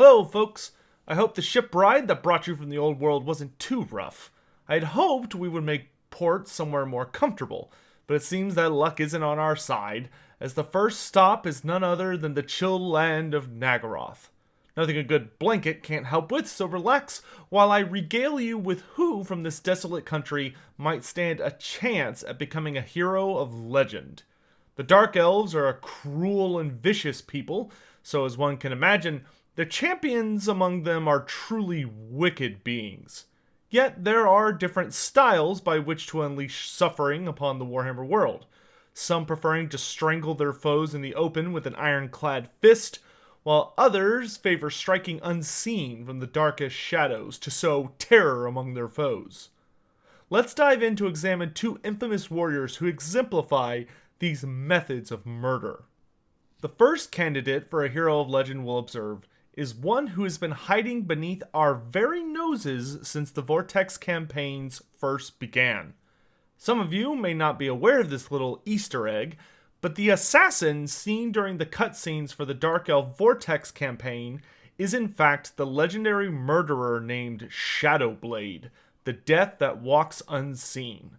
Hello, folks. I hope the ship ride that brought you from the old world wasn't too rough. I had hoped we would make port somewhere more comfortable, but it seems that luck isn't on our side, as the first stop is none other than the chill land of Naggaroth. Nothing a good blanket can't help with, so relax while I regale you with who from this desolate country might stand a chance at becoming a hero of legend. The Dark Elves are a cruel and vicious people, so as one can imagine, the champions among them are truly wicked beings. Yet there are different styles by which to unleash suffering upon the Warhammer world, some preferring to strangle their foes in the open with an ironclad fist, while others favor striking unseen from the darkest shadows to sow terror among their foes. Let's dive in to examine two infamous warriors who exemplify these methods of murder. The first candidate for a hero of legend we'll observe is one who has been hiding beneath our very noses since the Vortex campaigns first began. Some of you may not be aware of this little Easter egg, but the assassin seen during the cutscenes for the Dark Elf Vortex campaign is in fact the legendary murderer named Shadowblade, the death that walks unseen.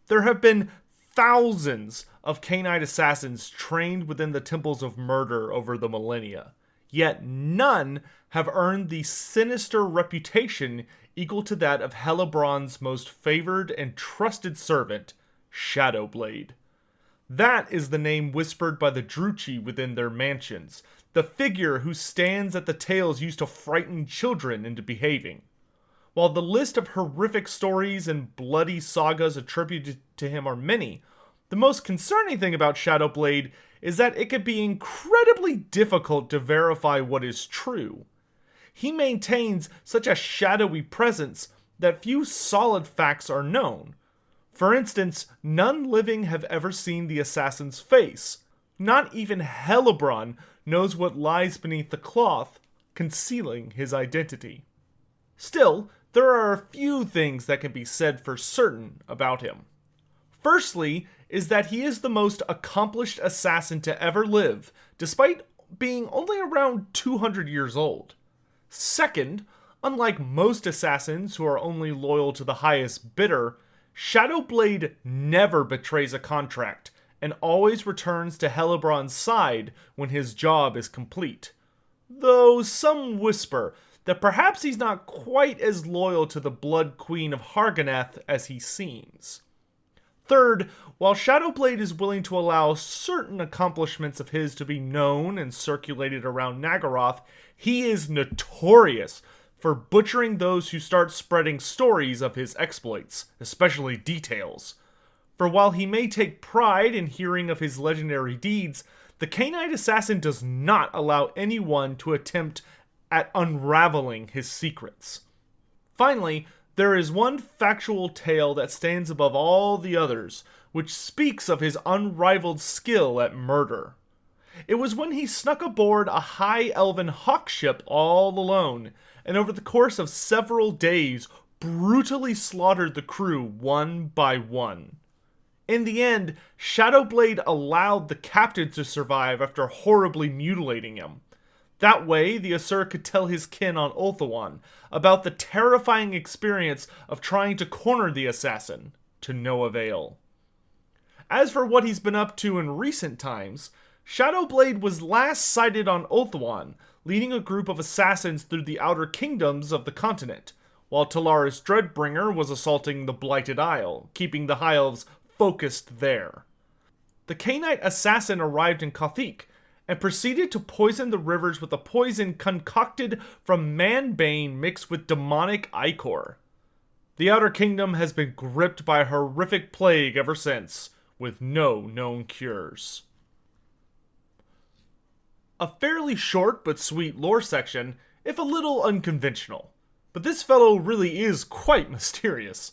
There have been thousands of canine assassins trained within the temples of murder over the millennia. Yet none have earned the sinister reputation equal to that of Hellebron's most favored and trusted servant, Shadowblade. That is the name whispered by the Druchii within their mansions, the figure who stands at the tales used to frighten children into behaving. While the list of horrific stories and bloody sagas attributed to him are many, the most concerning thing about Shadowblade is that it can be incredibly difficult to verify what is true. He maintains such a shadowy presence that few solid facts are known. For instance, none living have ever seen the assassin's face. Not even Hellebron knows what lies beneath the cloth, concealing his identity. Still, there are a few things that can be said for certain about him. Firstly, is that he is the most accomplished assassin to ever live, despite being only around 200 years old. Second, unlike most assassins who are only loyal to the highest bidder, Shadowblade never betrays a contract, and always returns to Hellebron's side when his job is complete. Though some whisper that perhaps he's not quite as loyal to the Blood Queen of Harganeth as he seems. Third, while Shadowblade is willing to allow certain accomplishments of his to be known and circulated around Naggaroth, he is notorious for butchering those who start spreading stories of his exploits, especially details. For while he may take pride in hearing of his legendary deeds, the canine assassin does not allow anyone to attempt at unraveling his secrets. Finally, there is one factual tale that stands above all the others, which speaks of his unrivaled skill at murder. It was when he snuck aboard a high elven hawk ship all alone, and over the course of several days brutally slaughtered the crew one by one. In the end, Shadowblade allowed the captain to survive after horribly mutilating him. That way, the Asur could tell his kin on Ulthuan about the terrifying experience of trying to corner the assassin, to no avail. As for what he's been up to in recent times, Shadowblade was last sighted on Ulthuan, leading a group of assassins through the outer kingdoms of the continent, while Talaris Dreadbringer was assaulting the Blighted Isle, keeping the High Elves focused there. The Cainite assassin arrived in Kothic, and proceeded to poison the rivers with a poison concocted from manbane mixed with demonic ichor. The Outer Kingdom has been gripped by a horrific plague ever since, with no known cures. A fairly short but sweet lore section, if a little unconventional, but this fellow really is quite mysterious.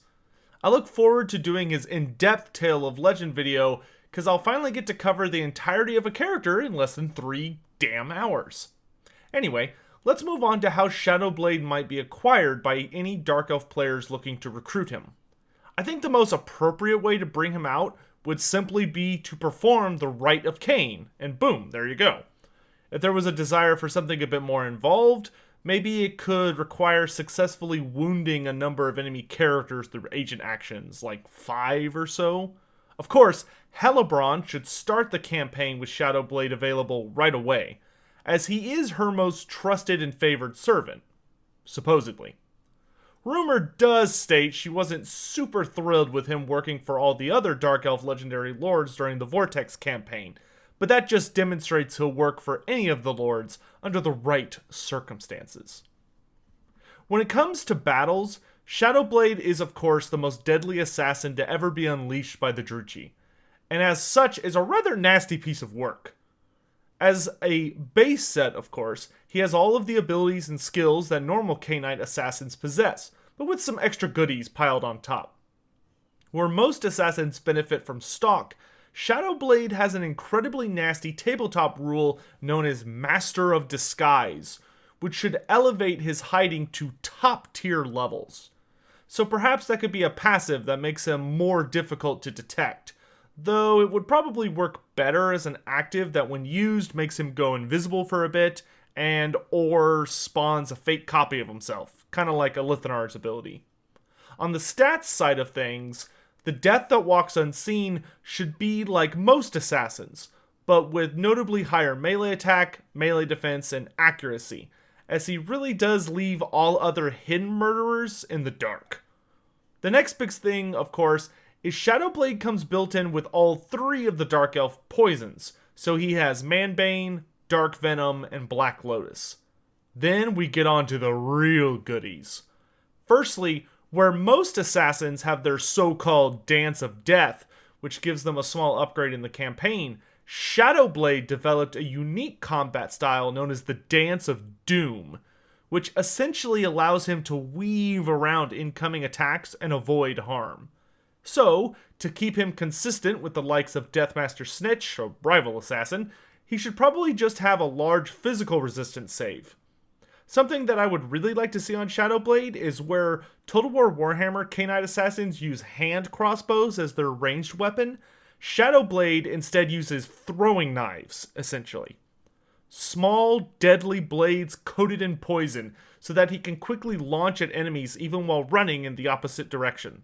I look forward to doing his in-depth Tale of Legend video, because I'll finally get to cover the entirety of a character in less than 3 damn hours. Anyway, let's move on to how Shadowblade might be acquired by any Dark Elf players looking to recruit him. I think the most appropriate way to bring him out would simply be to perform the Rite of Cain, and boom, there you go. If there was a desire for something a bit more involved, maybe it could require successfully wounding a number of enemy characters through agent actions, like 5 or so. Of course, Hellebrand should start the campaign with Shadowblade available right away, as he is her most trusted and favored servant, supposedly. Rumor does state she wasn't super thrilled with him working for all the other Dark Elf legendary lords during the Vortex campaign, but that just demonstrates he'll work for any of the lords under the right circumstances. When it comes to battles, Shadowblade is of course the most deadly assassin to ever be unleashed by the Druchii, and as such is a rather nasty piece of work. As a base set, of course, he has all of the abilities and skills that normal Knight assassins possess, but with some extra goodies piled on top. Where most assassins benefit from stock, Shadowblade has an incredibly nasty tabletop rule known as Master of Disguise, which should elevate his hiding to top tier levels. So perhaps that could be a passive that makes him more difficult to detect, though it would probably work better as an active that when used makes him go invisible for a bit and or spawns a fake copy of himself, kind of like Elithanar's ability. On the stats side of things, the Death That Walks Unseen should be like most assassins, but with notably higher melee attack, melee defense, and accuracy, as he really does leave all other hidden murderers in the dark. The next big thing, of course, is Shadowblade comes built in with all 3 of the Dark Elf poisons, so he has Manbane, Dark Venom, and Black Lotus. Then we get on to the real goodies. Firstly, where most assassins have their so-called Dance of Death, which gives them a small upgrade in the campaign, Shadowblade developed a unique combat style known as the Dance of Doom, which essentially allows him to weave around incoming attacks and avoid harm. So, to keep him consistent with the likes of Deathmaster Snitch, a rival assassin, he should probably just have a large physical resistance save. Something that I would really like to see on Shadowblade is where Total War Warhammer Knight assassins use hand crossbows as their ranged weapon. Shadowblade instead uses throwing knives, essentially. Small, deadly blades coated in poison so that he can quickly launch at enemies even while running in the opposite direction.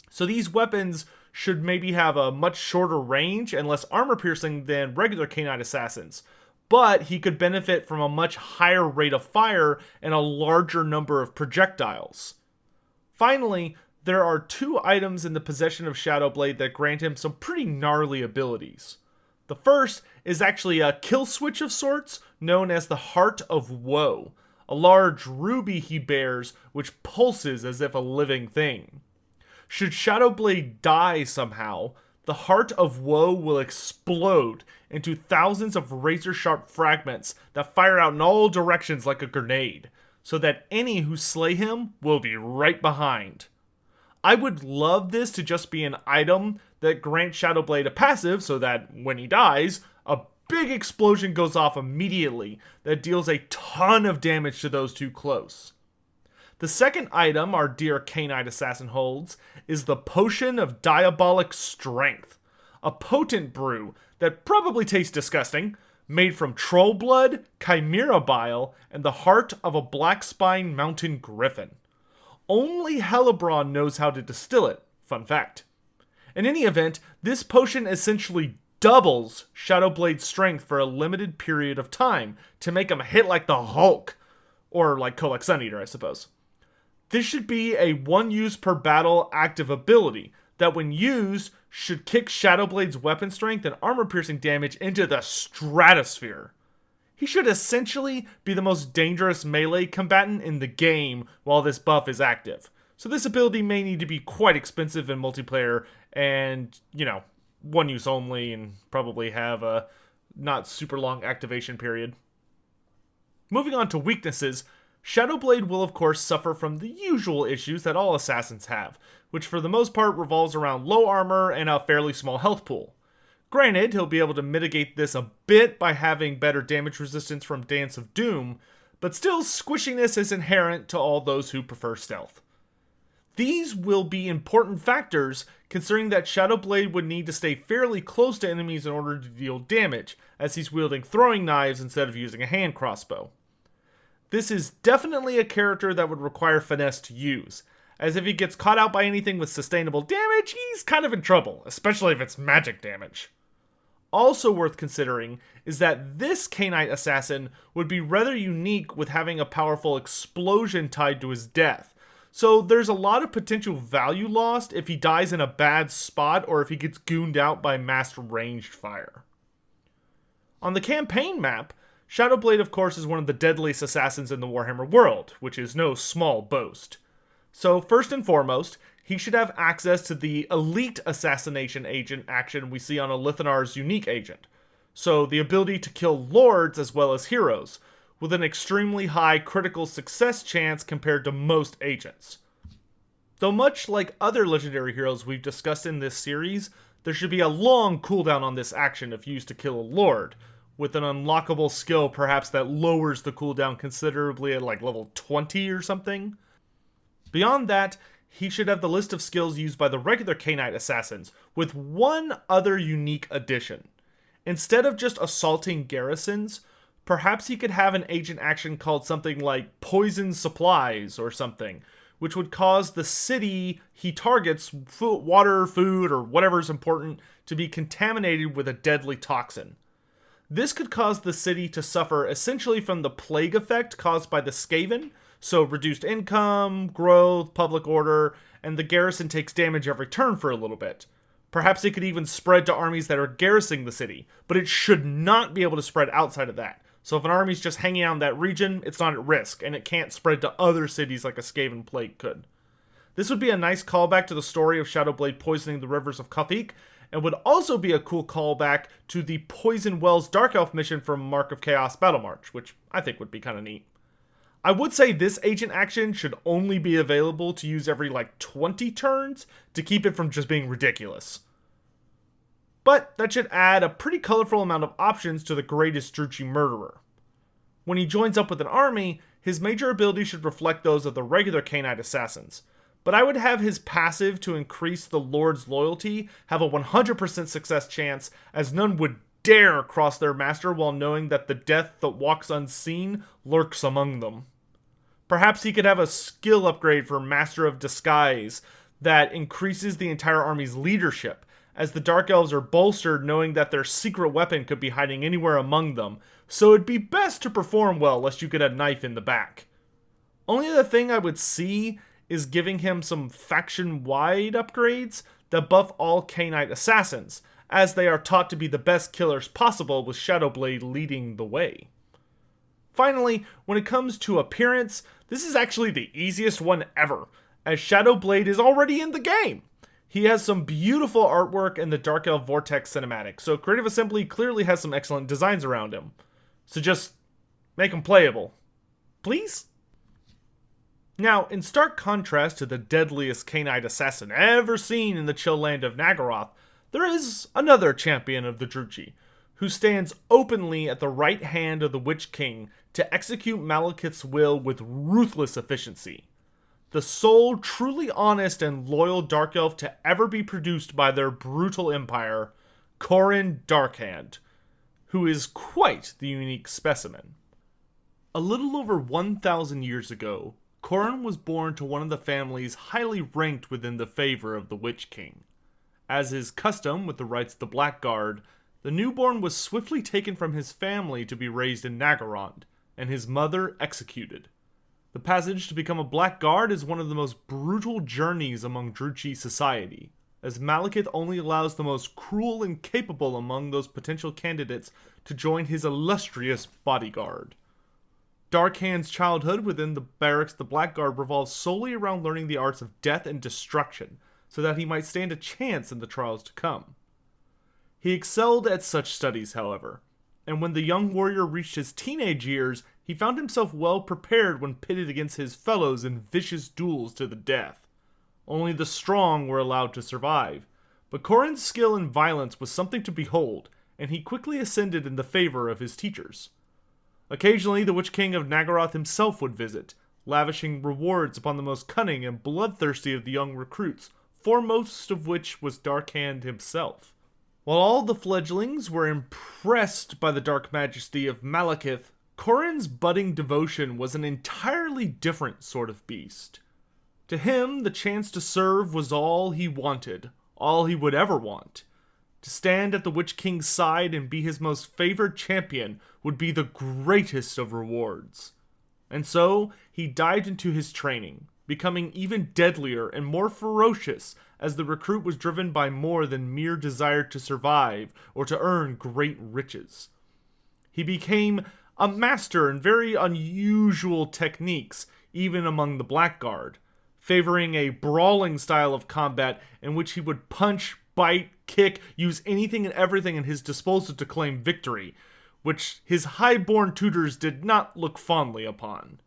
So these weapons should maybe have a much shorter range and less armor piercing than regular Knight assassins, but he could benefit from a much higher rate of fire and a larger number of projectiles. Finally, there are 2 items in the possession of Shadowblade that grant him some pretty gnarly abilities. The first is actually a kill switch of sorts, known as the Heart of Woe, a large ruby he bears which pulses as if a living thing. Should Shadowblade die somehow, the Heart of Woe will explode into thousands of razor-sharp fragments that fire out in all directions like a grenade, so that any who slay him will be right behind. I would love this to just be an item that grants Shadowblade a passive so that, when he dies, a big explosion goes off immediately that deals a ton of damage to those too close. The second item our dear Knight assassin holds is the Potion of Diabolic Strength, a potent brew that probably tastes disgusting, made from troll blood, chimera bile, and the heart of a black-spine mountain griffin. Only Hellebrand knows how to distill it, fun fact. In any event, this potion essentially doubles Shadowblade's strength for a limited period of time to make him hit like the Hulk, or like Kolak Suneater, I suppose. This should be a 1 use per battle active ability that when used should kick Shadowblade's weapon strength and armor piercing damage into the stratosphere. He should essentially be the most dangerous melee combatant in the game while this buff is active. So this ability may need to be quite expensive in multiplayer and, 1 use only and probably have a not super long activation period. Moving on to weaknesses, Shadowblade will of course suffer from the usual issues that all assassins have, which for the most part revolves around low armor and a fairly small health pool. Granted, he'll be able to mitigate this a bit by having better damage resistance from Dance of Doom, but still squishiness is inherent to all those who prefer stealth. These will be important factors, considering that Shadowblade would need to stay fairly close to enemies in order to deal damage, as he's wielding throwing knives instead of using a hand crossbow. This is definitely a character that would require finesse to use, as if he gets caught out by anything with sustainable damage, he's kind of in trouble, especially if it's magic damage. Also worth considering is that this Khainite assassin would be rather unique with having a powerful explosion tied to his death, so there's a lot of potential value lost if he dies in a bad spot or if he gets gooned out by massed ranged fire. On the campaign map, Shadowblade of course is one of the deadliest assassins in the Warhammer world, which is no small boast. So first and foremost, he should have access to the elite assassination agent action we see on a Lithanar's unique agent. So the ability to kill lords as well as heroes, with an extremely high critical success chance compared to most agents. Though much like other legendary heroes we've discussed in this series, there should be a long cooldown on this action if used to kill a lord, with an unlockable skill perhaps that lowers the cooldown considerably at like level 20 or something. Beyond that, he should have the list of skills used by the regular Khainite assassins, with one other unique addition. Instead of just assaulting garrisons, perhaps he could have an agent action called something like Poison Supplies or something, which would cause the city he targets, water, food, or whatever is important, to be contaminated with a deadly toxin. This could cause the city to suffer essentially from the plague effect caused by the Skaven, so reduced income, growth, public order, and the garrison takes damage every turn for a little bit. Perhaps it could even spread to armies that are garrisoning the city, but it should not be able to spread outside of that. So if an army's just hanging out in that region, it's not at risk, and it can't spread to other cities like a Skaven plague could. This would be a nice callback to the story of Shadowblade poisoning the rivers of Kafik, and would also be a cool callback to the Poison Wells Dark Elf mission from Mark of Chaos Battle March, which I think would be kind of neat. I would say this agent action should only be available to use every like 20 turns to keep it from just being ridiculous. But that should add a pretty colorful amount of options to the greatest Druchii murderer. When he joins up with an army, his major abilities should reflect those of the regular Khainite assassins, but I would have his passive to increase the Lord's loyalty have a 100% success chance, as none would dare cross their master while knowing that the death that walks unseen lurks among them. Perhaps he could have a skill upgrade for Master of Disguise that increases the entire army's leadership, as the Dark Elves are bolstered knowing that their secret weapon could be hiding anywhere among them, so it'd be best to perform well lest you get a knife in the back. Only other thing I would see is giving him some faction-wide upgrades that buff all Khainite assassins, as they are taught to be the best killers possible with Shadowblade leading the way. Finally, when it comes to appearance, this is actually the easiest one ever, as Shadowblade is already in the game. He has some beautiful artwork in the Dark Elf Vortex cinematic, so Creative Assembly clearly has some excellent designs around him. So just make him playable. Please? Now, in stark contrast to the deadliest Khainite assassin ever seen in the chill land of Naggaroth, there is another champion of the Druchii, who stands openly at the right hand of the Witch King to execute Malekith's will with ruthless efficiency. The sole truly honest and loyal Dark Elf to ever be produced by their brutal empire, Kouran Darkhand, who is quite the unique specimen. A little over 1,000 years ago, Kouran was born to one of the families highly ranked within the favor of the Witch King. As is custom with the rites of the Blackguard, the newborn was swiftly taken from his family to be raised in Naggaroth, and his mother executed. The passage to become a Blackguard is one of the most brutal journeys among Druchii society, as Malekith only allows the most cruel and capable among those potential candidates to join his illustrious bodyguard. Darkhand's childhood within the barracks of the Blackguard revolves solely around learning the arts of death and destruction, so that he might stand a chance in the trials to come. He excelled at such studies, however, and when the young warrior reached his teenage years, he found himself well prepared when pitted against his fellows in vicious duels to the death. Only the strong were allowed to survive, but Kouran's skill in violence was something to behold, and he quickly ascended in the favor of his teachers. Occasionally, the Witch King of Naggaroth himself would visit, lavishing rewards upon the most cunning and bloodthirsty of the young recruits, foremost of which was Darkhand himself. While all the fledglings were impressed by the dark majesty of Malekith, Kouran's budding devotion was an entirely different sort of beast. To him, the chance to serve was all he wanted, all he would ever want. To stand at the Witch King's side and be his most favored champion would be the greatest of rewards. And so, he dived into his training, becoming even deadlier and more ferocious as the recruit was driven by more than mere desire to survive or to earn great riches. He became a master in very unusual techniques, even among the Blackguard, favoring a brawling style of combat in which he would punch, bite, kick, use anything and everything at his disposal to claim victory, which his high-born tutors did not look fondly upon.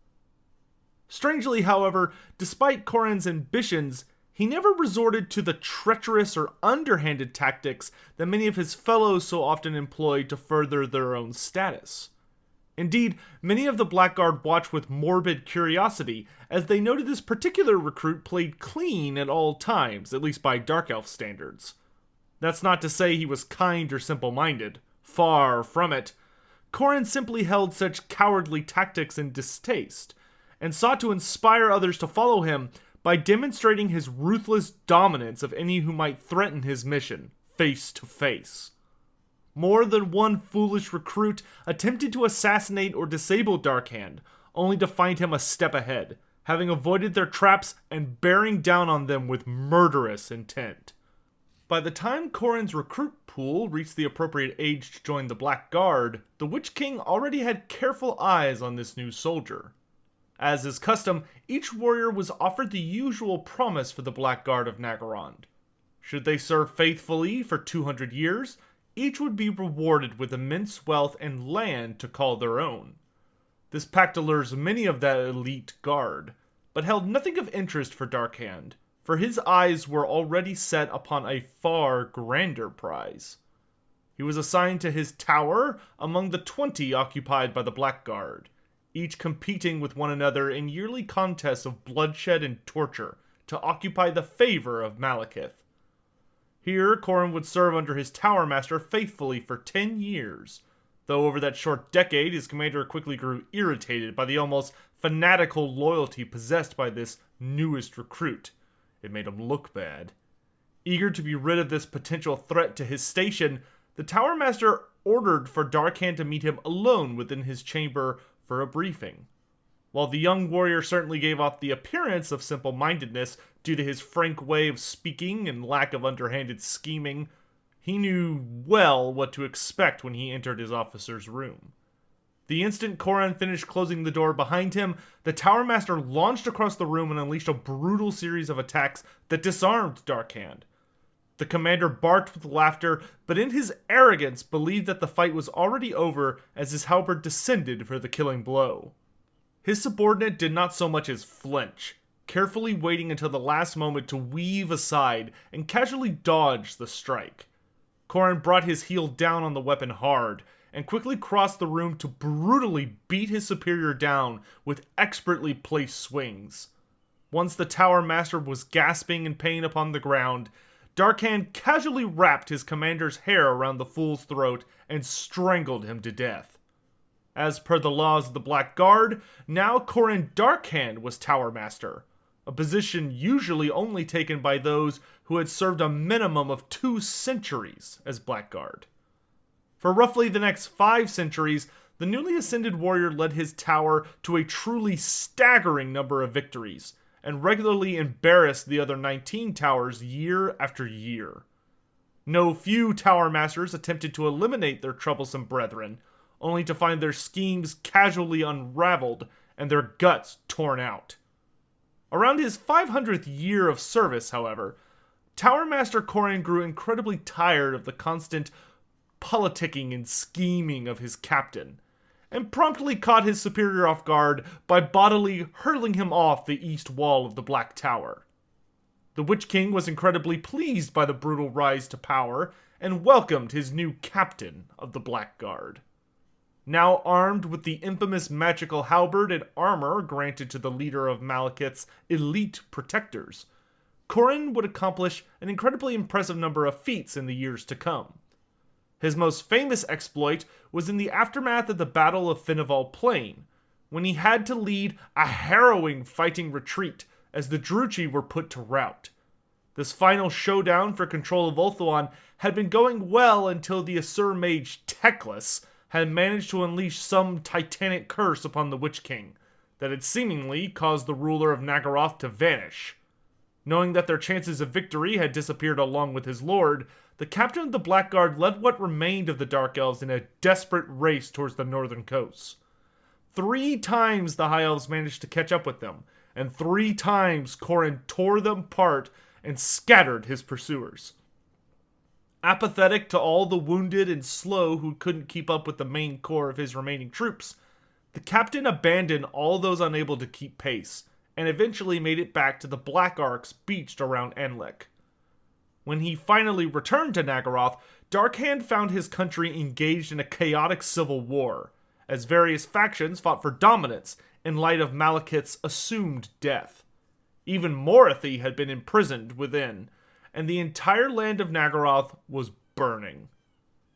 Strangely, however, despite Kouran's ambitions, he never resorted to the treacherous or underhanded tactics that many of his fellows so often employed to further their own status. Indeed, many of the Blackguard watched with morbid curiosity, as they noted this particular recruit played clean at all times, at least by Dark Elf standards. That's not to say he was kind or simple-minded. Far from it. Kouran simply held such cowardly tactics in distaste, and sought to inspire others to follow him by demonstrating his ruthless dominance of any who might threaten his mission, face to face. More than one foolish recruit attempted to assassinate or disable Darkhand, only to find him a step ahead, having avoided their traps and bearing down on them with murderous intent. By the time Kouran's recruit pool reached the appropriate age to join the Black Guard, the Witch King already had careful eyes on this new soldier. As is custom, each warrior was offered the usual promise for the Black Guard of Naggaroth. Should they serve faithfully for 200 years, each would be rewarded with immense wealth and land to call their own. This pact allures many of that elite guard, but held nothing of interest for Darkhand, for his eyes were already set upon a far grander prize. He was assigned to his tower among the 20 occupied by the Black Guard, each competing with one another in yearly contests of bloodshed and torture to occupy the favor of Malekith. Here, Kouran would serve under his Tower Master faithfully for 10 years, though over that short decade his commander quickly grew irritated by the almost fanatical loyalty possessed by this newest recruit. It made him look bad. Eager to be rid of this potential threat to his station, the Tower Master ordered for Darkhand to meet him alone within his chamber for a briefing. While the young warrior certainly gave off the appearance of simple-mindedness due to his frank way of speaking and lack of underhanded scheming, he knew well what to expect when he entered his officer's room. The instant Kouran finished closing the door behind him, the Tower Master launched across the room and unleashed a brutal series of attacks that disarmed Darkhand. The commander barked with laughter, but in his arrogance believed that the fight was already over as his halberd descended for the killing blow. His subordinate did not so much as flinch, carefully waiting until the last moment to weave aside and casually dodge the strike. Kouran brought his heel down on the weapon hard, and quickly crossed the room to brutally beat his superior down with expertly placed swings. Once the Tower Master was gasping in pain upon the ground, Darkhand casually wrapped his commander's hair around the fool's throat and strangled him to death. As per the laws of the Black Guard, now Kouran Darkhand was Tower Master, a position usually only taken by those who had served a minimum of 2 centuries as Blackguard. For roughly the next 5 centuries, the newly ascended warrior led his tower to a truly staggering number of victories, and regularly embarrassed the other 19 towers year after year. No few Tower Masters attempted to eliminate their troublesome brethren, only to find their schemes casually unraveled and their guts torn out. Around his 500th year of service, however, Tower Master Kouran grew incredibly tired of the constant politicking and scheming of his captain, and promptly caught his superior off guard by bodily hurling him off the east wall of the Black Tower. The Witch King was incredibly pleased by the brutal rise to power, and welcomed his new captain of the Black Guard. Now armed with the infamous magical halberd and armor granted to the leader of Malekith's elite protectors, Kouran would accomplish an incredibly impressive number of feats in the years to come. His most famous exploit was in the aftermath of the Battle of Finneval Plain, when he had to lead a harrowing fighting retreat as the Druchii were put to rout. This final showdown for control of Ulthuan had been going well until the Asur mage Teclis had managed to unleash some titanic curse upon the Witch King that had seemingly caused the ruler of Naggaroth to vanish. Knowing that their chances of victory had disappeared along with his lord, the captain of the Blackguard led what remained of the Dark Elves in a desperate race towards the northern coasts. 3 times the High Elves managed to catch up with them, and 3 times Kouran tore them apart and scattered his pursuers. Apathetic to all the wounded and slow who couldn't keep up with the main core of his remaining troops, the captain abandoned all those unable to keep pace, and eventually made it back to the Black Arcs beached around Enlek. When he finally returned to Naggaroth, Darkhand found his country engaged in a chaotic civil war, as various factions fought for dominance in light of Malekith's assumed death. Even Morathi had been imprisoned within, and the entire land of Naggaroth was burning.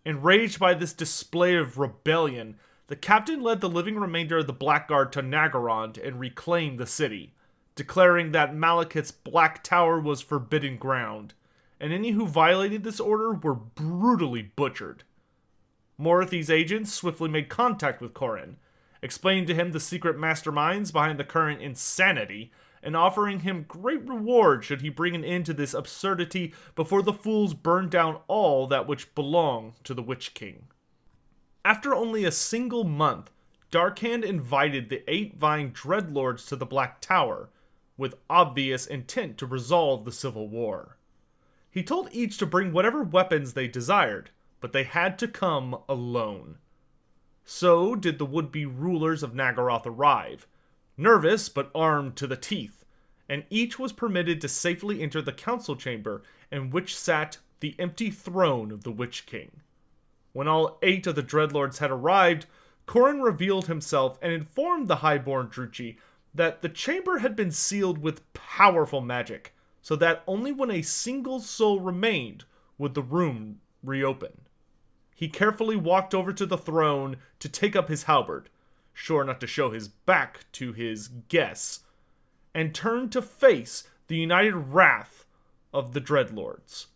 Enraged by this display of rebellion, the captain led the living remainder of the Blackguard to Naggaroth and reclaimed the city, declaring that Malekith's Black Tower was forbidden ground, and any who violated this order were brutally butchered. Morathi's agents swiftly made contact with Kouran, explaining to him the secret masterminds behind the current insanity, and offering him great reward should he bring an end to this absurdity before the fools burned down all that which belonged to the Witch King. After only a single month, Darkhand invited the 8 vying dreadlords to the Black Tower, with obvious intent to resolve the civil war. He told each to bring whatever weapons they desired, but they had to come alone. So did the would-be rulers of Naggaroth arrive, nervous but armed to the teeth, and each was permitted to safely enter the council chamber in which sat the empty throne of the Witch King. When all 8 of the dreadlords had arrived, Kouran revealed himself and informed the highborn Druchii that the chamber had been sealed with powerful magic, so that only when a single soul remained would the room reopen. He carefully walked over to the throne to take up his halberd, sure not to show his back to his guests, and turned to face the united wrath of the dreadlords.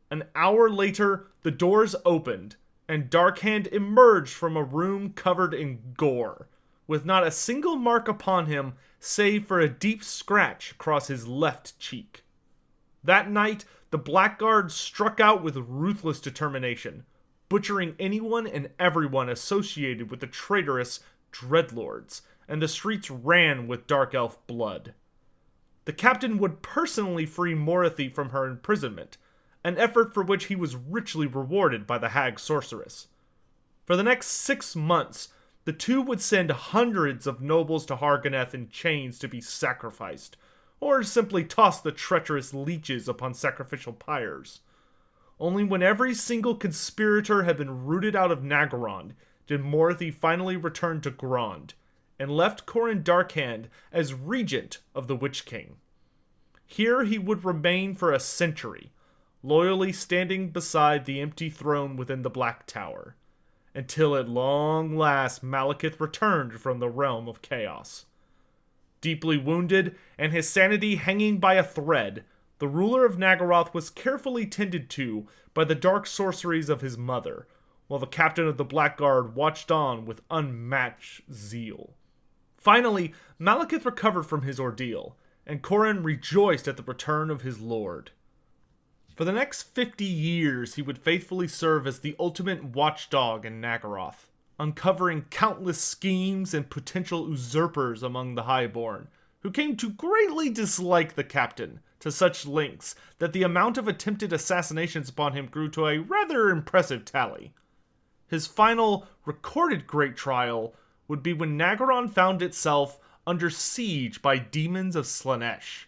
An hour later, the doors opened, and Darkhand emerged from a room covered in gore, with not a single mark upon him save for a deep scratch across his left cheek. That night, the Blackguard struck out with ruthless determination, butchering anyone and everyone associated with the traitorous dreadlords, and the streets ran with dark elf blood. The captain would personally free Morathi from her imprisonment, an effort for which he was richly rewarded by the hag sorceress. For the next 6 months, the two would send hundreds of nobles to Hargoneth in chains to be sacrificed, or simply toss the treacherous leeches upon sacrificial pyres. Only when every single conspirator had been rooted out of Naggaroth did Morathi finally return to Grond, and left Kouran Darkhand as regent of the Witch King. Here he would remain for a century, loyally standing beside the empty throne within the Black Tower, until at long last Malekith returned from the realm of chaos. Deeply wounded, and his sanity hanging by a thread, the ruler of Naggaroth was carefully tended to by the dark sorceries of his mother, while the captain of the Blackguard watched on with unmatched zeal. Finally, Malekith recovered from his ordeal, and Kouran rejoiced at the return of his lord. For the next 50 years, he would faithfully serve as the ultimate watchdog in Naggaroth, uncovering countless schemes and potential usurpers among the highborn, who came to greatly dislike the captain, to such lengths that the amount of attempted assassinations upon him grew to a rather impressive tally. His final recorded great trial would be when Naggaroth found itself under siege by demons of Slaanesh.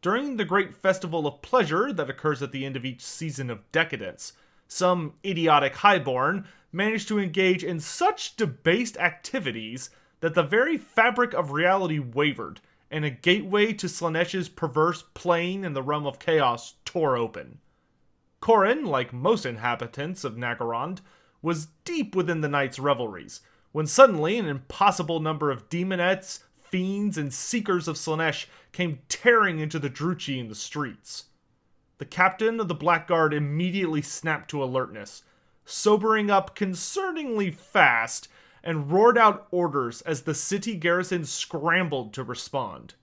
During the great festival of pleasure that occurs at the end of each season of decadence, Some idiotic highborn managed to engage in such debased activities that the very fabric of reality wavered, and a gateway to Slaaneish's perverse plane in the realm of chaos tore open. Kouran, like most inhabitants of Naggaroth, was deep within the night's revelries, when suddenly an impossible number of demonettes, fiends, and seekers of Slaanesh came tearing into the Druchii in the streets. The captain of the Blackguard immediately snapped to alertness, sobering up concerningly fast, and roared out orders as the city garrison scrambled to respond.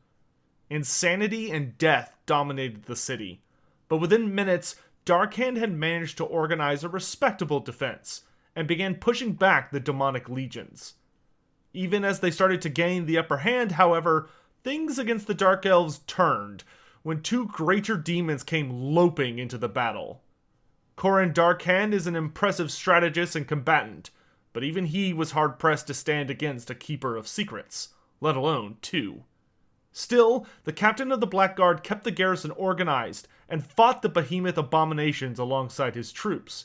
Insanity and death dominated the city, but within minutes, Darkhand had managed to organize a respectable defense, and began pushing back the demonic legions. Even as they started to gain the upper hand, however, things against the Dark Elves turned, when two greater demons came loping into the battle. Kouran Darkhand is an impressive strategist and combatant, but even he was hard-pressed to stand against a Keeper of Secrets, let alone two. Still, the captain of the Blackguard kept the garrison organized, and fought the behemoth abominations alongside his troops.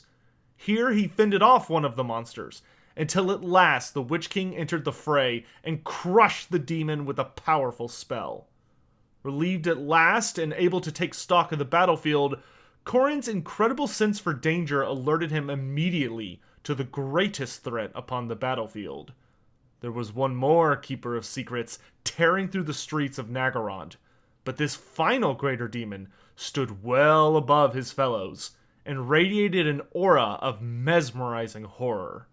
Here he fended off one of the monsters, until at last the Witch King entered the fray and crushed the demon with a powerful spell. Relieved at last and able to take stock of the battlefield, Kouran's incredible sense for danger alerted him immediately to the greatest threat upon the battlefield. There was one more Keeper of Secrets tearing through the streets of Naggaroth, but this final greater demon stood well above his fellows, and radiated an aura of mesmerizing horror.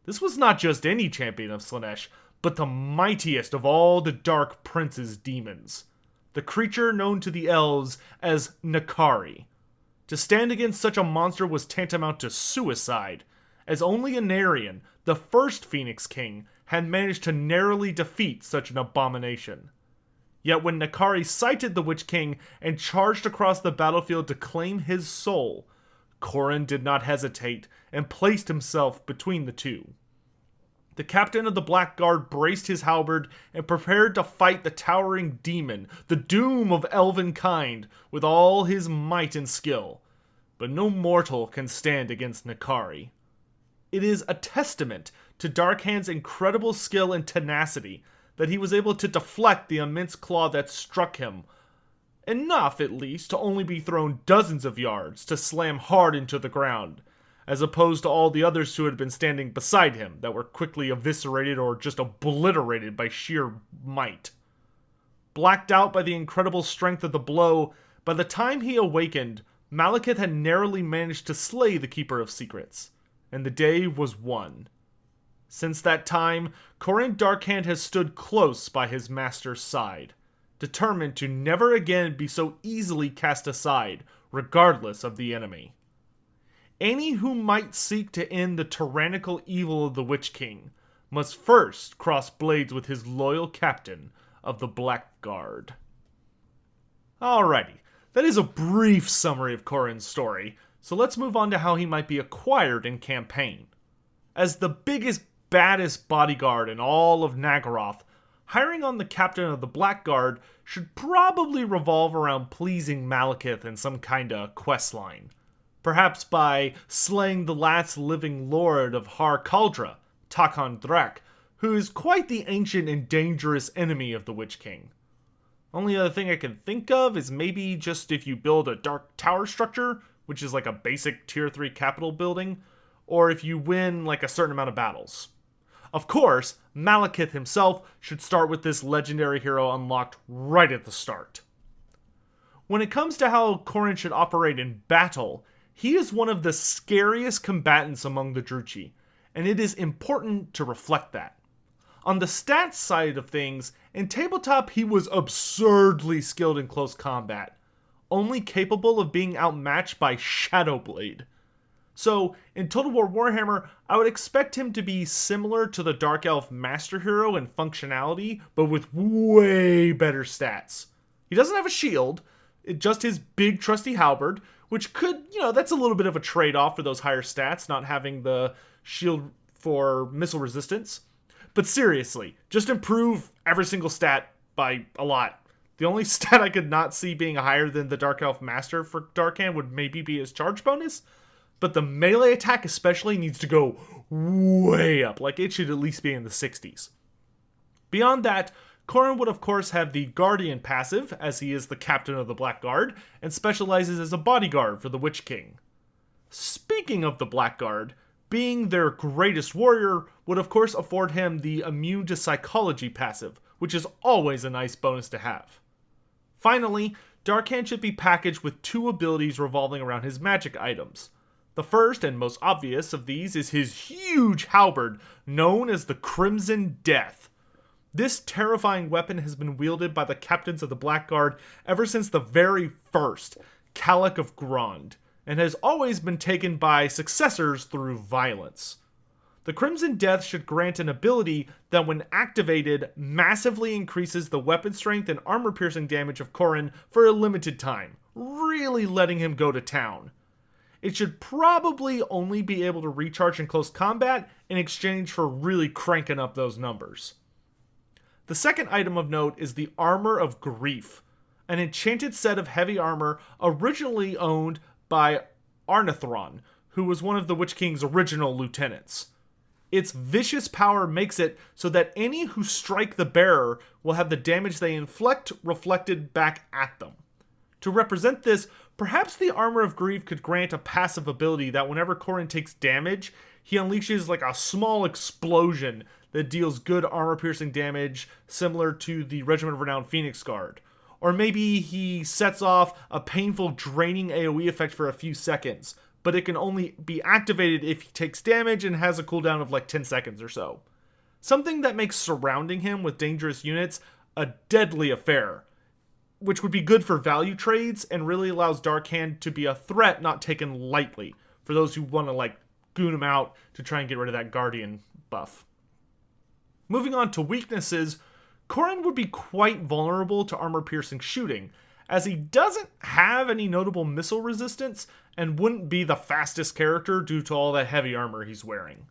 This was not just any champion of Slaanesh, but the mightiest of all the Dark Prince's demons, the creature known to the Elves as Nakari. To stand against such a monster was tantamount to suicide, as only Anarion, the first Phoenix King, had managed to narrowly defeat such an abomination. Yet when Nakari sighted the Witch King and charged across the battlefield to claim his soul, Kouran did not hesitate and placed himself between the two. The captain of the Blackguard braced his halberd and prepared to fight the towering demon, the doom of elven kind, with all his might and skill. But no mortal can stand against Nakari. It is a testament to Darkhand's incredible skill and tenacity that he was able to deflect the immense claw that struck him, enough at least to only be thrown dozens of yards to slam hard into the ground, as opposed to all the others who had been standing beside him that were quickly eviscerated or just obliterated by sheer might. Blacked out by the incredible strength of the blow, by the time he awakened, Malekith had narrowly managed to slay the Keeper of Secrets, and the day was won. Since that time, Kouran Darkhand has stood close by his master's side, determined to never again be so easily cast aside, regardless of the enemy. Any who might seek to end the tyrannical evil of the Witch King must first cross blades with his loyal captain of the Blackguard. Alrighty, that is a brief summary of Kouran's story, so let's move on to how he might be acquired in campaign. As the biggest, baddest bodyguard in all of Naggaroth, hiring on the captain of the Blackguard should probably revolve around pleasing Malekith in some kinda questline. Perhaps by slaying the last living lord of Har Kaldra, Takhan Drak, who is quite the ancient and dangerous enemy of the Witch King. Only other thing I can think of is maybe just if you build a dark tower structure, which is like a basic tier 3 capital building, or if you win like a certain amount of battles. Of course, Malekith himself should start with this legendary hero unlocked right at the start. When it comes to how Kouran should operate in battle, he is one of the scariest combatants among the Druchii, and it is important to reflect that. On the stats side of things, in tabletop he was absurdly skilled in close combat, only capable of being outmatched by Shadowblade. So, in Total War Warhammer, I would expect him to be similar to the Dark Elf Master Hero in functionality, but with way better stats. He doesn't have a shield, just his big trusty halberd, which could, that's a little bit of a trade-off for those higher stats, not having the shield for missile resistance. But seriously, just improve every single stat by a lot. The only stat I could not see being higher than the Dark Elf Master for Darkhand would maybe be his charge bonus, but the melee attack especially needs to go way up. Like, it should at least be in the 60s. Beyond that, Kouran would of course have the Guardian passive, as he is the captain of the Blackguard, and specializes as a bodyguard for the Witch King. Speaking of the Blackguard, being their greatest warrior would of course afford him the immune to psychology passive, which is always a nice bonus to have. Finally, Darkhand should be packaged with 2 abilities revolving around his magic items. The first and most obvious of these is his huge halberd, known as the Crimson Death. This terrifying weapon has been wielded by the captains of the Blackguard ever since the very first, Calic of Grond, and has always been taken by successors through violence. The Crimson Death should grant an ability that when activated massively increases the weapon strength and armor-piercing damage of Kouran for a limited time, really letting him go to town. It should probably only be able to recharge in close combat in exchange for really cranking up those numbers. The second item of note is the Armor of Grief, an enchanted set of heavy armor originally owned by Arnithron, who was one of the Witch King's original lieutenants. Its vicious power makes it so that any who strike the bearer will have the damage they inflict reflected back at them. To represent this, perhaps the Armor of Grief could grant a passive ability that whenever Kouran takes damage, he unleashes like a small explosion that deals good armor-piercing damage, similar to the Regiment of Renowned Phoenix Guard. Or maybe he sets off a painful draining AoE effect for a few seconds, but it can only be activated if he takes damage and has a cooldown of like 10 seconds or so. Something that makes surrounding him with dangerous units a deadly affair, which would be good for value trades and really allows Darkhand to be a threat not taken lightly for those who want to like goon him out to try and get rid of that Guardian buff. Moving on to weaknesses, Kouran would be quite vulnerable to armor-piercing shooting, as he doesn't have any notable missile resistance and wouldn't be the fastest character due to all that heavy armor he's wearing.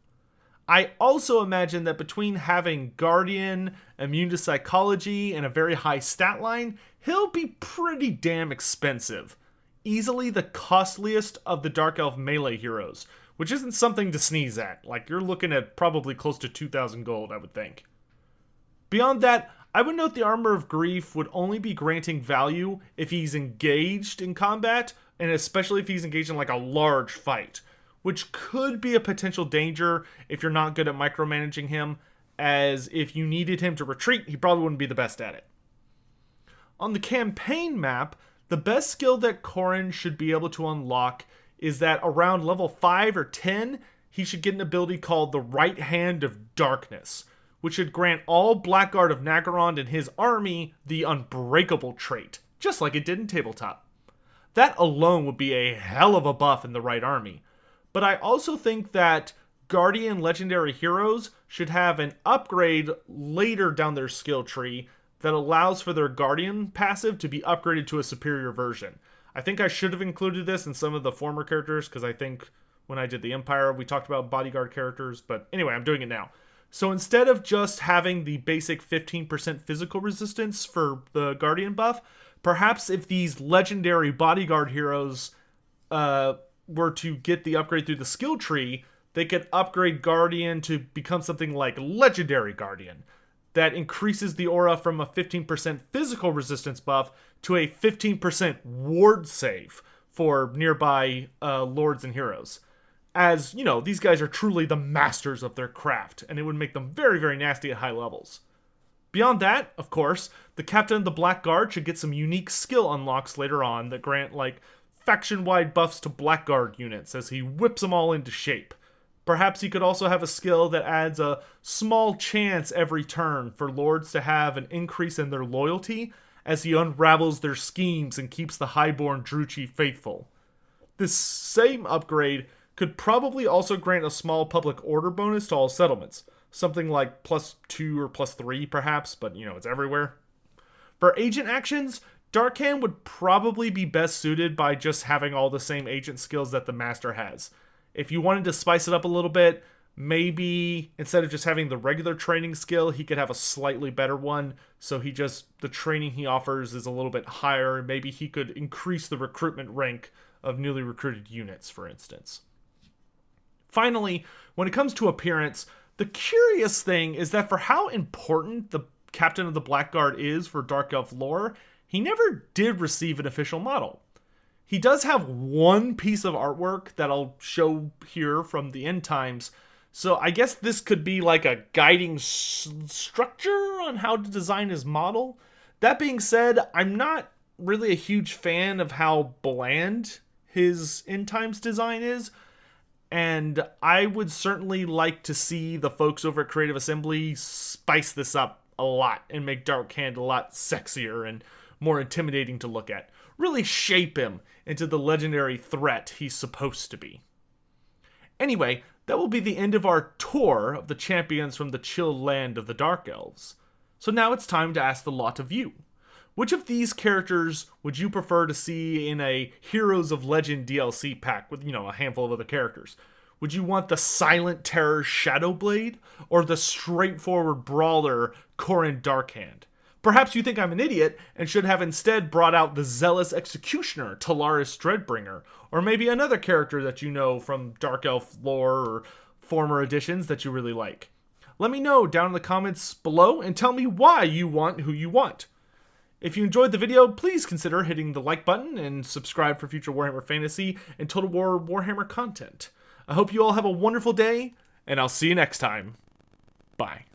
I also imagine that between having Guardian, immune to psychology, and a very high stat line, he'll be pretty damn expensive. Easily the costliest of the Dark Elf melee heroes, which isn't something to sneeze at. Like, you're looking at probably close to 2,000 gold, I would think. Beyond that, I would note the Armor of Grief would only be granting value if he's engaged in combat, and especially if he's engaged in like a large fight, which could be a potential danger if you're not good at micromanaging him, as if you needed him to retreat, he probably wouldn't be the best at it. On the campaign map, the best skill that Kouran should be able to unlock is that around level 5 or 10, he should get an ability called the Right Hand of Darkness, which should grant all Blackguard of Naggaroth and his army the Unbreakable trait, just like it did in Tabletop. That alone would be a hell of a buff in the right army. But I also think that Guardian legendary heroes should have an upgrade later down their skill tree that allows for their Guardian passive to be upgraded to a superior version. I think I should have included this in some of the former characters, because I think when I did the Empire, we talked about bodyguard characters, but anyway, I'm doing it now. So instead of just having the basic 15% physical resistance for the Guardian buff, perhaps if these legendary bodyguard heroes were to get the upgrade through the skill tree, they could upgrade Guardian to become something like Legendary Guardian, that increases the aura from a 15% physical resistance buff to a 15% ward save for nearby lords and heroes. As, you know, these guys are truly the masters of their craft, and it would make them very, very nasty at high levels. Beyond that, of course, the Captain of the Blackguard should get some unique skill unlocks later on that grant, like, faction-wide buffs to Blackguard units as he whips them all into shape. Perhaps he could also have a skill that adds a small chance every turn for lords to have an increase in their loyalty as he unravels their schemes and keeps the highborn Druchii faithful. This same upgrade could probably also grant a small public order bonus to all settlements, something like +2 or +3 perhaps, but you know, it's everywhere. For agent actions, Darkhand would probably be best suited by just having all the same agent skills that the Master has. If you wanted to spice it up a little bit, maybe instead of just having the regular training skill, he could have a slightly better one, so the training he offers is a little bit higher. Maybe he could increase the recruitment rank of newly recruited units, for instance. Finally, when it comes to appearance, the curious thing is that for how important the Captain of the Blackguard is for Dark Elf lore, he never did receive an official model. He does have one piece of artwork that I'll show here from the end times, so I guess this could be like a guiding structure on how to design his model. That being said, I'm not really a huge fan of how bland his end times design is, and I would certainly like to see the folks over at Creative Assembly spice this up a lot and make Darkhand a lot sexier and more intimidating to look at. Really shape him into the legendary threat he's supposed to be. Anyway, that will be the end of our tour of the champions from the chill land of the Dark Elves. So now it's time to ask the lot of you. Which of these characters would you prefer to see in a Heroes of Legend DLC pack with, a handful of other characters? Would you want the silent terror Shadowblade or the straightforward brawler Kouran Darkhand? Perhaps you think I'm an idiot and should have instead brought out the zealous executioner Talaris Dreadbringer, or maybe another character that you know from Dark Elf lore or former editions that you really like. Let me know down in the comments below and tell me why you want who you want. If you enjoyed the video, please consider hitting the like button and subscribe for future Warhammer Fantasy and Total War Warhammer content. I hope you all have a wonderful day, and I'll see you next time. Bye.